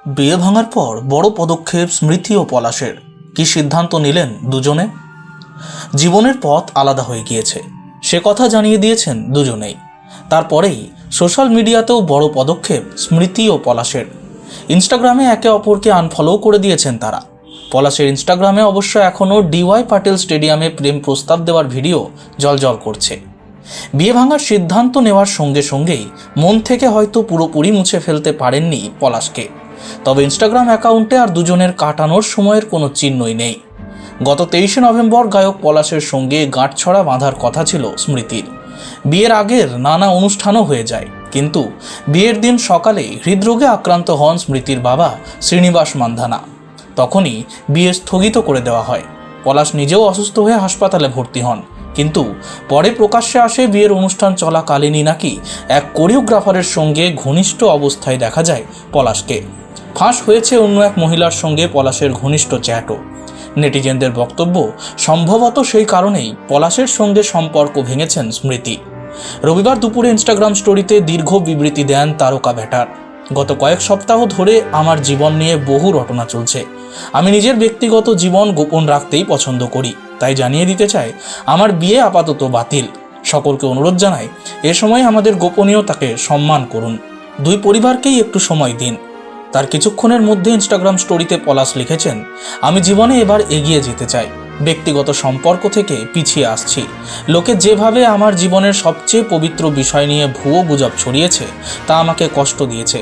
বিয়ে ভাঙার পর বড় পদক্ষেপ স্মৃতি ও পলাশের। কি সিদ্ধান্ত নিলেন দুজনে? জীবনের পথ আলাদা হয়ে গিয়েছে, সে কথা জানিয়ে দিয়েছেন দুজনেই। তারপরেই সোশ্যাল মিডিয়াতেও বড় পদক্ষেপ স্মৃতি ও পলাশের। ইনস্টাগ্রামে একে অপরকে আনফলো করে দিয়েছেন তারা। পলাশের ইনস্টাগ্রামে অবশ্য এখনও ডিওয়াই পাটেল স্টেডিয়ামে প্রেম প্রস্তাব দেওয়ার ভিডিও জ্বলজ্বল করছে। বিয়ে ভাঙার সিদ্ধান্ত নেওয়ার সঙ্গে সঙ্গেই মন থেকে হয়তো পুরোপুরি মুছে ফেলতে পারেননি পলাশকে, তবে ইনস্টাগ্রাম অ্যাকাউন্টে আর দুজনের কাটানোর সময়ের কোনো চিহ্নই নেই। গত 23শে নভেম্বর গায়ক পলাশের সঙ্গে গাঁটছড়া বাঁধার কথা ছিল স্মৃতির। বিয়ের আগের নানা অনুষ্ঠানও হয়ে যায়, কিন্তু বিয়ের দিন সকালে হৃদরোগে আক্রান্ত হন স্মৃতির বাবা শ্রীনিবাস মান্ধানা। তখনই বিয়ে স্থগিত করে দেওয়া হয়। পলাশ নিজেও অসুস্থ হয়ে হাসপাতালে ভর্তি হন, কিন্তু পরে প্রকাশ্যে আসে বিয়ের অনুষ্ঠান চলাকালীনই নাকি এক কোরিওগ্রাফারের সঙ্গে ঘনিষ্ঠ অবস্থায় দেখা যায় পলাশকে। ফাঁস হয়েছে অন্য এক মহিলার সঙ্গে পলাশের ঘনিষ্ঠ চ্যাটও। নেটিজেনদের বক্তব্য, সম্ভবত সেই কারণেই পলাশের সঙ্গে সম্পর্ক ভেঙেছেন স্মৃতি। রবিবার দুপুরে ইনস্টাগ্রাম স্টোরিতে দীর্ঘ বিবৃতি দেন তারকা ব্যাটার। গত কয়েক সপ্তাহ ধরে আমার জীবন নিয়ে বহু রটনা চলছে। আমি নিজের ব্যক্তিগত জীবন গোপন রাখতেই পছন্দ করি, তাই জানিয়ে দিতে চাই আমার বিয়ে আপাতত বাতিল। সকলকে অনুরোধ জানাই এ সময় আমাদের গোপনীয়তাকে সম্মান করুন, দুই পরিবারকেই একটু সময় দিন। তার কিছুক্ষণের মধ্যে ইনস্টাগ্রাম স্টোরিতে পলাশ লিখেছেন, আমি জীবনে এবার এগিয়ে যেতে চাই, ব্যক্তিগত সম্পর্ক থেকে পিছিয়ে আসছি। লোকে যেভাবে আমার জীবনের সবচেয়ে পবিত্র বিষয় নিয়ে ভুয়ো গুজব ছড়িয়েছে তা আমাকে কষ্ট দিয়েছে।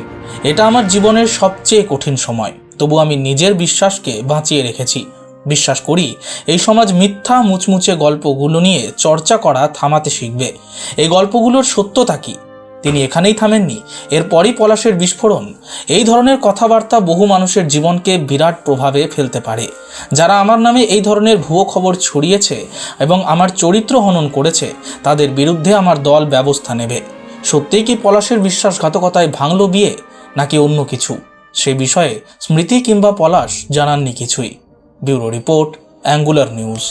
এটা আমার জীবনের সবচেয়ে কঠিন সময়, তবু আমি নিজের বিশ্বাসকে বাঁচিয়ে রেখেছি। বিশ্বাস করি এই সমাজ মিথ্যা মুচমুচে গল্পগুলো নিয়ে চর্চা করা থামাতে শিখবে। এই গল্পগুলোর সত্যতা কি? তিনি এখানেই থামেননি, এরপরই পলাশের বিস্ফোরণ। এই ধরনের কথাবার্তা বহু মানুষের জীবনকে বিরাট প্রভাবে ফেলতে পারে। যারা আমার নামে এই ধরনের ভুয়ো খবর ছড়িয়েছে এবং আমার চরিত্র হনন করেছে, তাদের বিরুদ্ধে আমার দল ব্যবস্থা নেবে। সত্যিই কি পলাশের বিশ্বাসঘাতকতায় ভাঙল বিয়ে, নাকি অন্য কিছু? সে বিষয়ে স্মৃতি কিংবা পলাশ জানাননি কিছুই। Bureau report, angular news.